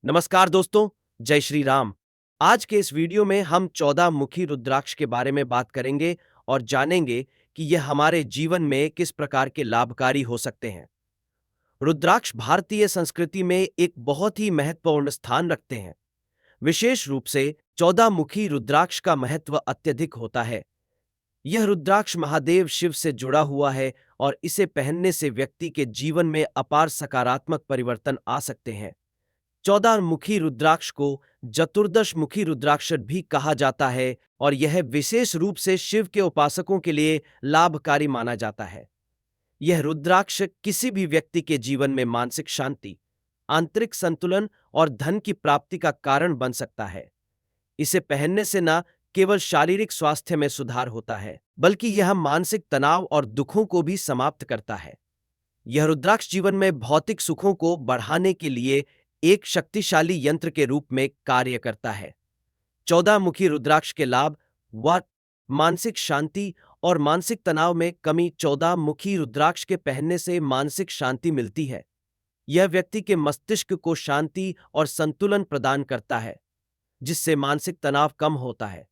नमस्कार दोस्तों, जय श्री राम। आज के इस वीडियो में हम 14 मुखी रुद्राक्ष के बारे में बात करेंगे और जानेंगे कि यह हमारे जीवन में किस प्रकार के लाभकारी हो सकते हैं। रुद्राक्ष भारतीय संस्कृति में एक बहुत ही महत्वपूर्ण स्थान रखते हैं। विशेष रूप से 14 मुखी रुद्राक्ष का महत्व अत्यधिक होता है। यह रुद्राक्ष महादेव शिव से जुड़ा हुआ है और इसे पहनने से व्यक्ति के जीवन में अपार सकारात्मक परिवर्तन आ सकते हैं। 14 मुखी रुद्राक्ष को चतुर्दश मुखी रुद्राक्ष भी कहा जाता है और यह विशेष रूप से शिव के उपासकों के लिए लाभकारी माना जाता है। यह रुद्राक्ष किसी भी व्यक्ति के जीवन में मानसिक शांति, आंतरिक संतुलन और धन की प्राप्ति का कारण बन सकता है। इसे पहनने से न केवल शारीरिक स्वास्थ्य में सुधार होता है, बल्कि यह मानसिक तनाव और दुखों को भी समाप्त करता है। यह रुद्राक्ष जीवन में भौतिक सुखों को बढ़ाने के लिए एक शक्तिशाली यंत्र के रूप में कार्य करता है। 14 मुखी रुद्राक्ष के लाभ व मानसिक शांति और मानसिक तनाव में कमी। 14 मुखी रुद्राक्ष के पहनने से मानसिक शांति मिलती है। यह व्यक्ति के मस्तिष्क को शांति और संतुलन प्रदान करता है, जिससे मानसिक तनाव कम होता है।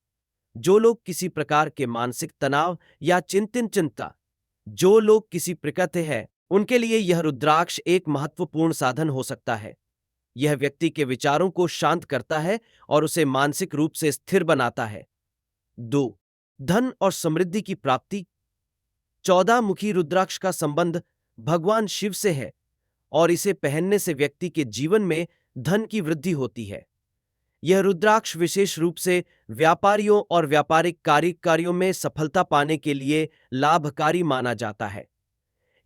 जो लोग किसी प्रकार के मानसिक तनाव या जो लोग किसी प्रकार के हैं, उनके लिए यह रुद्राक्ष एक महत्वपूर्ण साधन हो सकता है। यह व्यक्ति के विचारों को शांत करता है और उसे मानसिक रूप से स्थिर बनाता है। 2. धन और समृद्धि की प्राप्ति। 14 मुखी रुद्राक्ष का संबंध भगवान शिव से है और इसे पहनने से व्यक्ति के जीवन में धन की वृद्धि होती है। यह रुद्राक्ष विशेष रूप से व्यापारियों और व्यापारिक कार्यों में सफलता पाने के लिए लाभकारी माना जाता है।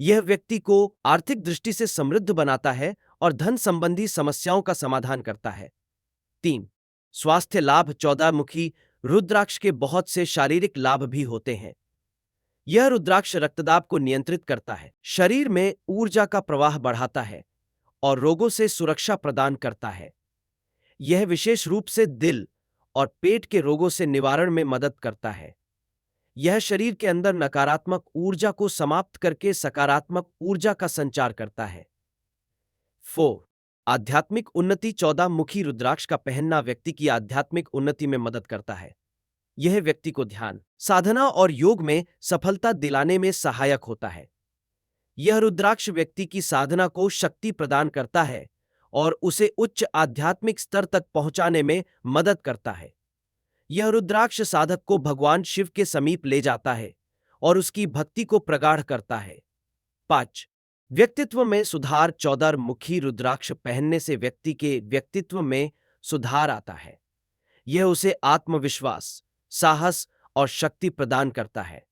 यह व्यक्ति को आर्थिक दृष्टि से समृद्ध बनाता है और धन संबंधी समस्याओं का समाधान करता है। 3. स्वास्थ्य लाभ। 14 मुखी रुद्राक्ष के बहुत से शारीरिक लाभ भी होते हैं। यह रुद्राक्ष रक्तदाब को नियंत्रित करता है, शरीर में ऊर्जा का प्रवाह बढ़ाता है और रोगों से सुरक्षा प्रदान करता है। यह विशेष रूप से दिल और पेट के रोगों से निवारण में मदद करता है। यह शरीर के अंदर नकारात्मक ऊर्जा को समाप्त करके सकारात्मक ऊर्जा का संचार करता है। 4. आध्यात्मिक उन्नति। 14 मुखी रुद्राक्ष का पहनना व्यक्ति की आध्यात्मिक उन्नति में मदद करता है। यह व्यक्ति को ध्यान, साधना और योग में सफलता दिलाने में सहायक होता है। यह रुद्राक्ष व्यक्ति की साधना को शक्ति प्रदान करता है और उसे उच्च आध्यात्मिक स्तर तक पहुंचाने में मदद करता है। यह रुद्राक्ष साधक को भगवान शिव के समीप ले जाता है और उसकी भक्ति को प्रगाढ़ करता है। 5. व्यक्तित्व में सुधार। 14 मुखी रुद्राक्ष पहनने से व्यक्ति के व्यक्तित्व में सुधार आता है। यह उसे आत्मविश्वास, साहस और शक्ति प्रदान करता है।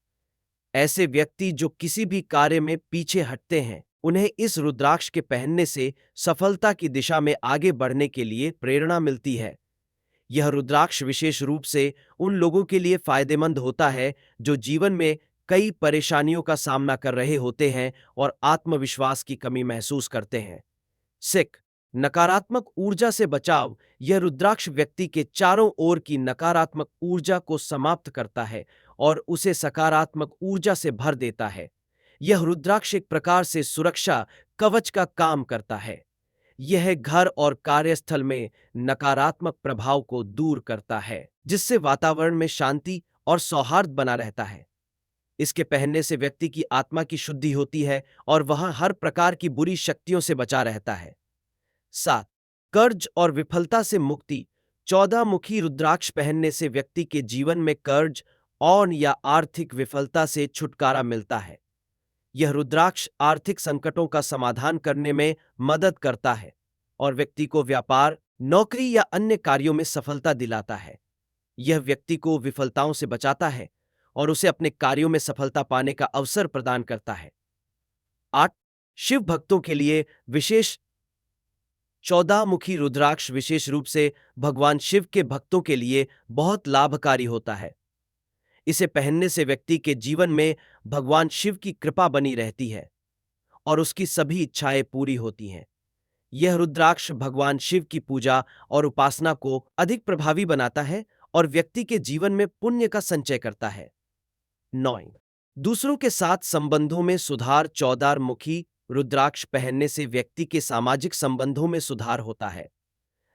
ऐसे व्यक्ति जो किसी भी कार्य में पीछे हटते हैं, उन्हें इस रुद्राक्ष के पहनने से सफलता की दिशा में आगे बढ़ने के लिए प्रेरणा मिलती है। यह रुद्राक्ष विशेष रूप से उन लोगों के लिए फायदेमंद होता है जो जीवन में कई परेशानियों का सामना कर रहे होते हैं और आत्मविश्वास की कमी महसूस करते हैं। 6. नकारात्मक ऊर्जा से बचाव। यह रुद्राक्ष व्यक्ति के चारों ओर की नकारात्मक ऊर्जा को समाप्त करता है और उसे सकारात्मक ऊर्जा से भर देता है। यह रुद्राक्ष एक प्रकार से सुरक्षा कवच का काम करता है। यह घर और कार्यस्थल में नकारात्मक प्रभाव को दूर करता है, जिससे वातावरण में शांति और सौहार्द बना रहता है। इसके पहनने से व्यक्ति की आत्मा की शुद्धि होती है और वह हर प्रकार की बुरी शक्तियों से बचा रहता है। 7. कर्ज और विफलता से मुक्ति। 14 मुखी रुद्राक्ष पहनने से व्यक्ति के जीवन में कर्ज और या आर्थिक विफलता से छुटकारा मिलता है। यह रुद्राक्ष आर्थिक संकटों का समाधान करने में मदद करता है और व्यक्ति को व्यापार, नौकरी या अन्य कार्यों में सफलता दिलाता है। यह व्यक्ति को विफलताओं से बचाता है और उसे अपने कार्यों में सफलता पाने का अवसर प्रदान करता है। 8. शिव भक्तों के लिए विशेष। 14 मुखी रुद्राक्ष विशेष रूप से भगवान शिव के भक्तों के लिए बहुत लाभकारी होता है। इसे पहनने से व्यक्ति के जीवन में भगवान शिव की कृपा बनी रहती है और उसकी सभी इच्छाएं पूरी होती हैं। यह रुद्राक्ष भगवान शिव की पूजा और उपासना को अधिक प्रभावी बनाता है और व्यक्ति के जीवन में पुण्य का संचय करता है। 9. दूसरों के साथ संबंधों में सुधार। 14 मुखी रुद्राक्ष पहनने से व्यक्ति के सामाजिक संबंधों में सुधार होता है।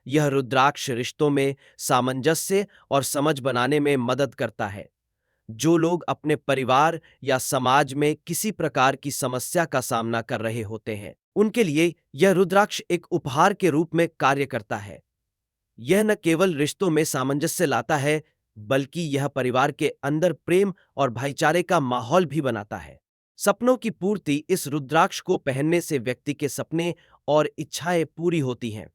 यह रुद्राक्ष रिश्तों में सामंजस्य और समझ बनाने में मदद करता है। जो लोग अपने परिवार या समाज में किसी प्रकार की समस्या का सामना कर रहे होते हैं, उनके लिए यह रुद्राक्ष एक उपहार के रूप में कार्य करता है। यह न केवल रिश्तों में सामंजस्य लाता है, बल्कि यह परिवार के अंदर प्रेम और भाईचारे का माहौल भी बनाता है। सपनों की पूर्ति। इस रुद्राक्ष को पहनने से व्यक्ति के सपने और इच्छाएं पूरी होती हैं।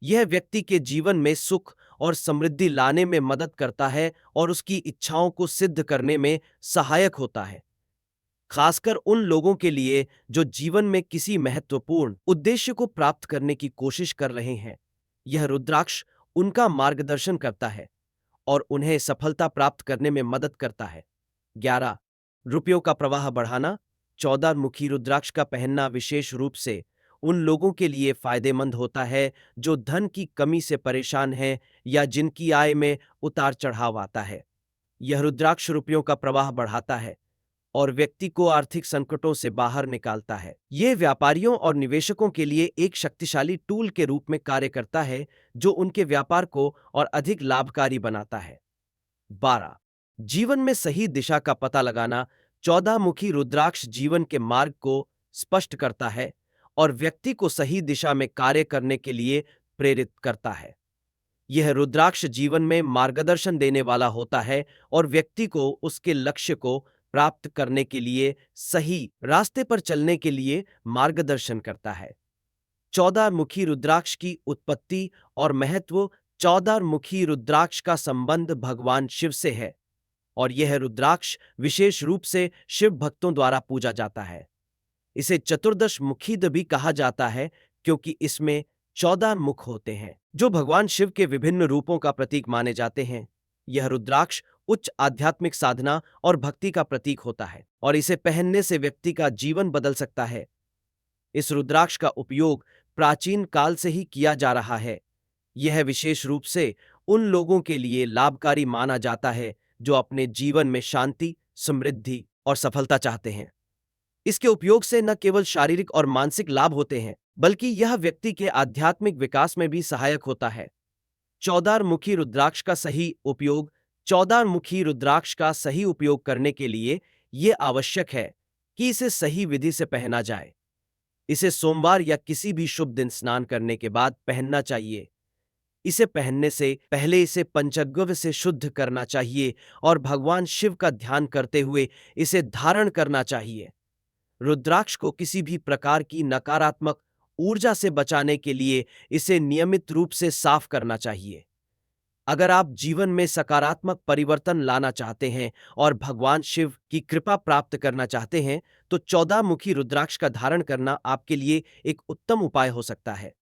यह व्यक्ति के जीवन में सुख और समृद्धि लाने में मदद करता है और उसकी इच्छाओं को सिद्ध करने में सहायक होता है। खासकर उन लोगों के लिए जो जीवन में किसी महत्वपूर्ण उद्देश्य को प्राप्त करने की कोशिश कर रहे हैं। यह रुद्राक्ष उनका मार्गदर्शन करता है और उन्हें सफलता प्राप्त करने में मदद करता है। 11. रुपयों का प्रवाह बढ़ाना। 14 मुखी रुद्राक्ष का पहनना विशेष रूप से उन लोगों के लिए फायदेमंद होता है जो धन की कमी से परेशान हैं या जिनकी आय में उतार चढ़ाव आता है। यह रुद्राक्ष रुपयों का प्रवाह बढ़ाता है और व्यक्ति को आर्थिक संकटों से बाहर निकालता है। यह व्यापारियों और निवेशकों के लिए एक शक्तिशाली टूल के रूप में कार्य करता है जो उनके व्यापार को और अधिक लाभकारी बनाता है। 12. जीवन में सही दिशा का पता लगाना। 14 मुखी रुद्राक्ष जीवन के मार्ग को स्पष्ट करता है और व्यक्ति को सही दिशा में कार्य करने के लिए प्रेरित करता है। यह रुद्राक्ष जीवन में मार्गदर्शन देने वाला होता है और व्यक्ति को उसके लक्ष्य को प्राप्त करने के लिए सही रास्ते पर चलने के लिए मार्गदर्शन करता है। 14 मुखी रुद्राक्ष की उत्पत्ति और महत्व। 14 मुखी रुद्राक्ष का संबंध भगवान शिव से है और यह रुद्राक्ष विशेष रूप से शिव भक्तों द्वारा पूजा जाता है। इसे चतुर्दश मुखीद भी कहा जाता है क्योंकि इसमें 14 मुख होते हैं जो भगवान शिव के विभिन्न रूपों का प्रतीक माने जाते हैं। यह रुद्राक्ष उच्च आध्यात्मिक साधना और भक्ति का प्रतीक होता है और इसे पहनने से व्यक्ति का जीवन बदल सकता है। इस रुद्राक्ष का उपयोग प्राचीन काल से ही किया जा रहा है। यह विशेष रूप से उन लोगों के लिए लाभकारी माना जाता है जो अपने जीवन में शांति, समृद्धि और सफलता चाहते हैं। इसके उपयोग से न केवल शारीरिक और मानसिक लाभ होते हैं, बल्कि यह व्यक्ति के आध्यात्मिक विकास में भी सहायक होता है। 14 मुखी रुद्राक्ष का सही उपयोग। 14 मुखी रुद्राक्ष का सही उपयोग करने के लिए यह आवश्यक है कि इसे सही विधि से पहना जाए। इसे सोमवार या किसी भी शुभ दिन स्नान करने के बाद पहनना चाहिए। इसे पहनने से पहले इसे पंचगव्य से शुद्ध करना चाहिए और भगवान शिव का ध्यान करते हुए इसे धारण करना चाहिए। रुद्राक्ष को किसी भी प्रकार की नकारात्मक ऊर्जा से बचाने के लिए इसे नियमित रूप से साफ करना चाहिए। अगर आप जीवन में सकारात्मक परिवर्तन लाना चाहते हैं और भगवान शिव की कृपा प्राप्त करना चाहते हैं, तो 14 मुखी रुद्राक्ष का धारण करना आपके लिए एक उत्तम उपाय हो सकता है।